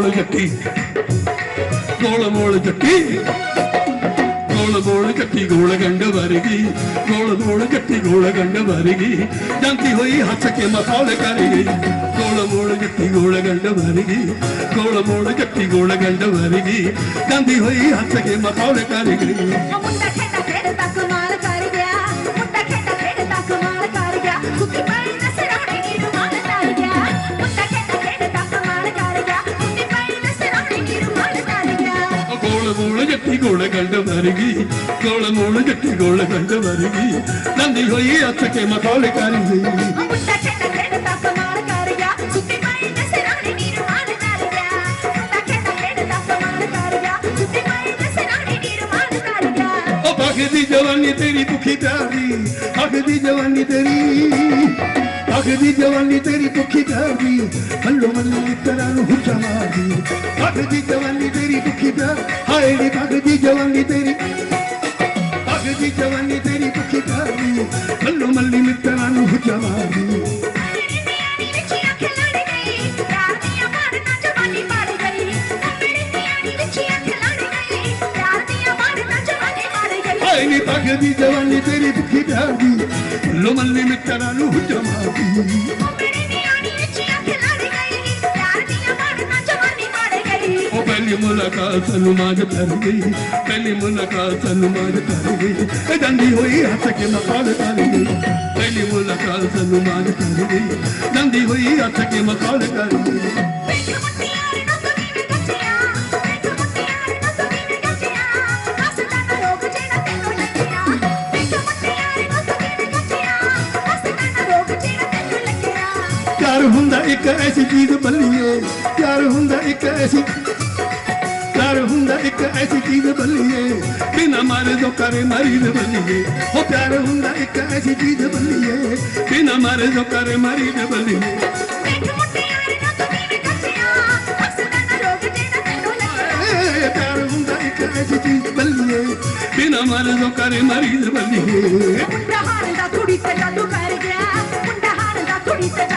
mall ਜੱਟੀ ਗੋਲ mall ਜੱਟੀ ਗੋਲ mall ਜੱਟੀ ਗੋਲ ਗੰਢ ਵਰਗੀ ਗੋਲ ਮੋਲ ਜੱਟੀ ਗੋਲ ਗੰਢ ਵਰਗੀ ਜਾਂਦੀ ਹੋਈ ਹੱਸ ਕੇ ਮਖੌਲ ਕਰ ਗਈ ਗੋਲ ਮੋਲ ਜੱਟੀ ਗੋਲ ਗੰਢ ਵਰਗੀ ਗੋਲ ਮੋਲ ਜੱਟੀ ਗੋਲ ਗੰਢ ਵਰਗੀ ਜਾਂਦੀ ਹੋਈ ਹੱਸ ਕੇ ਮਖੌਲ ਕਰ ਗਈ ਮੁੰਡਾ ਖੇਡਾ ਖੇਡਦਾ ਕਮਾਲ ਕਰ ਗਿਆ ਮੁੰਡਾ ਖੇਡਾ ਖੇਡਦਾ ਕਮਾਲ ਕਰ ਗਿਆ ਕੁੱਤੀ ਪਾਈ ਨਸਰਾਣੀ ਨੀ ਰੁਮਾਲ ਕਰ ਗਿਆ ਮੁੰਡਾ ਖੇਡਾ ਖੇਡਦਾ ਕਮਾਲ ਕਰ ਗਿਆ ਕੁੱਤੀ ਪਾਈ ਨਸਰਾਣੀ ਨੀ ਰੁਮਾਲ ਕਰ ਗਿਆ ਗੋਲ ਮੋਲ ਜੱਟੀ ਗੋਲ ਗੰਢ ਵਰਗੀ ਗੋਲ ਮੋਲ ਜੱਟੀ ਗੋਲ ਗੰਢ ਵਰਗੀ ਜਾਂਦੀ ਹੋਈ ਹੱਸ ਕੇ ਮਖੌਲ ਕਰ ਗਈ ਮੁੰਡਾ ਖੇਡਾ ਖੇਡਦਾ ਕਮਾਲ ਕਰ ਗਿਆ ਕੁੱਤੀ ਪਾਈ ਨਸਰਾਣੀ ਨੀ ਰੁਮਾਲ ਕਰ ਗਿਆ ਮੁੰਡਾ ਖੇਡਾ ਖੇਡਦਾ ਕਮਾਲ ਕਰ ਗਿਆ ਕੁੱਤੀ ਪਾਈ ਨਸਰਾਣੀ ਨੀ ਰੁਮਾਲ ਕਰ ਗਿਆ ਉਹ ਭਗਦੀ ਜਵਾਨੀ ਤੇਰੀ ਭੁੱਖੀ ਪਿਆਰੀ ਭਗਦੀ ਜਵਾਨੀ ਤੇਰੀ ਭਗਦੀ ਜਵਾਨੀ ਤੇਰੀ ਭੁੱਖੀ ਪਿਆਰੀ ਮੱਲੋ ਮੱਲੋ ਮਿੱਤਰਾਂ ਨੂੰ ਹੁੱਜਾ ਮਾਰਦੀ ਭਗਦੀ ਜਵਾਨੀ ਤੇਰੀ ਭੁੱਖੀ ਪਿਆਰ ਹਾਏ ਨੀ ਭਗਦੀ ਜਵਾਨੀ ਤੇਰੀ ਭਗਦੀ ਜਵਾਨੀ ਤੇਰੀ ਭੁੱਖੀ ਪਿਆਰੀ ਮੱਲੋ ਮੱਲੀ ਮਿੱਤਰਾਂ ਨੂੰ ਹੁੱਜਾ ਮਾਰਦੀ ਮੇਰੀ ਨਿਆਣੀ ਵਿੱਚ ਅੱਖ ਲੜ ਗਈ ਪਿਆਰ ਦੀਆਂ ਬਾੜਾਂ ਜਵਾਨੀ ਪੜ ਗਈ ਮੇਰੀ ਨਿਆਣੀ ਵਿੱਚ ਅੱਖ ਲੜ ਗਈ ਪਿਆਰ ਦੀਆਂ ਬਾੜਾਂ ਜਵਾਨੀ ਪੜ ਗਈ ਹਾਏ ਨੀ ਭਗਦੀ ਜਵਾਨੀ ਤੇਰੀ ਭੁੱਖੀ ਪਿਆਰੀ ਮੱਲੋ ਮੱਲੀ ਮਿੱਤਰਾਂ ਨੂੰ ਹੁੱਜਾ ਮਾਰਦੀ ਮੇਰੀ ਨਿਆਣੀ ਵਿੱਚ ਅੱਖ ਲੜ ਗਈ ਪਿਆਰ ਦੀਆਂ ਬਾੜਾਂ ਜਵਾਨੀ ਪੜ ਗਈ ਉਹ ਪਹਿਲੀ ਮੁਲਾਕਾਤ ਸਾਨੂੰ ਮਾਝ ਕਰ ਗਈ ਪਹਿਲੀ ਮੁਲਾਕਾਤ ਸਾਨੂੰ ਮਾਝ ਕਰ ਗਈ ਇਹ ਜਾਂਦੀ ਹੋਈ ਹੱਸ ਕੇ ਮਖੌਲ ਕਰ ਗਈ ਪਹਿਲੀ ਮੁਲਾਕਾਤ ਸਾਨੂੰ ਮਾਝ ਕਰ ਗਈ ਜਾਂਦੀ ਹੋਈ ਹੱਸ ਕੇ ਮਖੌਲ ਕਰ ਗਈ ਵੇਖ ਮੁੱਟਿਆਰ ਨੂੰ ਤੂੰ ਕਿਵੇਂ ਗੱਜਿਆ ਵੇਖ ਮੁੱਟਿਆਰ ਨੂੰ ਤੂੰ ਕਿਵੇਂ ਗੱਜਿਆ ਹੱਸਦਾ ਨਾ ਰੋਗ ਜਿਹੜਾ ਤੈਨੂੰ ਲੱਗਿਆ ਵੇਖ ਮੁੱਟਿਆਰ ਨੂੰ ਤੂੰ ਕਿਵੇਂ ਗੱਜਿਆ ਹੱਸਦਾ ਨਾ ਰੋਗ ਜਿਹੜਾ ਤੈਨੂੰ ਲੱਗਿਆ ਪਿਆਰ ਹੁੰਦਾ ਇੱਕ ਐਸੀ ਚੀਜ਼ ਬੱਲੀਏ ਪਿਆਰ ਹੁੰਦਾ ਇੱਕ ਐਸੀ ਪਿਆਰ ਹੁੰਦਾ ਇੱਕ ਐਸੀ ਚੀਜ਼ ਬੱਲੀਏ ਬਿਨਾ ਮਾਰੇ ਜੋ ਕਰੇ ਮਰੀਦ ਬੱਲੀਏ ਉਹ ਪਿਆਰ ਹੁੰਦਾ ਇੱਕ ਐਸੀ ਚੀਜ਼ ਬੱਲੀਏ ਬਿਨਾ ਮਾਰੇ ਜੋ ਕਰੇ ਮਰੀਦ ਬੱਲੀਏ ਵੇਖ ਮੁੱਟਿਆਰ ਨੂੰ ਤੂੰ ਕਿਵੇਂ ਗੱਜਿਆ ਹੱਸਦਾ ਨਾ ਰੋਗ ਜਿਹੜਾ ਤੈਨੂੰ ਲੱਗਿਆ ਪਿਆਰ ਹੁੰਦਾ ਇੱਕ ਐਸੀ ਚੀਜ਼ ਬੱਲੀਏ ਬਿਨਾ ਮਾਰੇ ਜੋ ਕਰੇ ਮਰੀਦ ਬੱਲੀਏ ਮੁੰਡਾ ਹਾਰ ਦਾ ਕੁੜੀ ਤੇ ਜਾਦੂ ਕਰ ਗਿਆ ਮੁੰਡਾ ਹਾਰ ਦਾ ਕੁੜੀ ਤੇ